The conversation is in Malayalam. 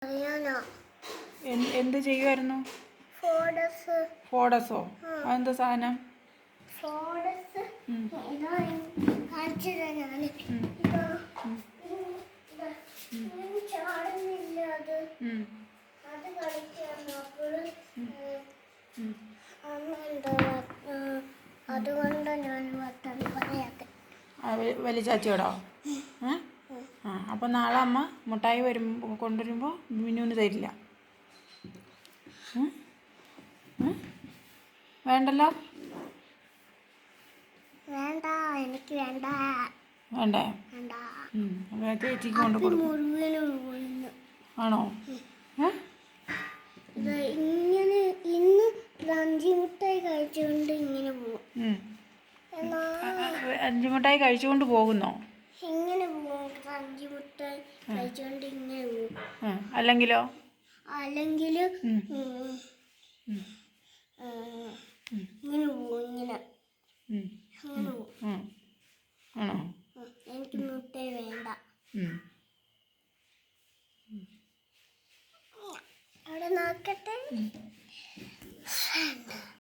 അറിയാനോ? എന്ത് ചെയ്യുമായിരുന്നു? ഫോഡസോ? അതെന്താ സാധനം? ഫോഡസ് കാണിച്ചു തരാം. ചാടുന്നില്ല അത്. അത് കളിച്ചു വന്നപ്പോൾ അതുകൊണ്ട് ഞാൻ വർത്താനം പറയാത്തെ. വലിയ ചാച്ചിയോടോ? അപ്പം നാളെ അമ്മ മുട്ടായി കൊണ്ടുവരുമ്പോൾ മിന്നുവിന് തരില്ല? വേണ്ടല്ലോ? വേണ്ട, എനിക്ക് വേണ്ട. വേണ്ടേ? ചേച്ചിക്ക് കൊണ്ട് കൊടുക്കും. ആണോ? ഇങ്ങനെ ഇന്ന് അഞ്ചി മുട്ടായി കഴിച്ചുകൊണ്ട് ഇങ്ങനെ പോകും. അഞ്ചു മിഠായി കഴിച്ചുകൊണ്ട് പോകുന്നോ? ഇങ്ങനെ പോകും. അഞ്ചി മുട്ടായി കഴിച്ചുകൊണ്ട് ഇങ്ങനെ പോകും. അല്ലെങ്കിലോ? അല്ലെങ്കിൽ ഇങ്ങനെ പോകും. ഇങ്ങനെ അങ്ങനെ പോകും. ആണോ? എനിക്ക് മുട്ടായി വേണ്ട. അവിടെ നോക്കട്ടെ.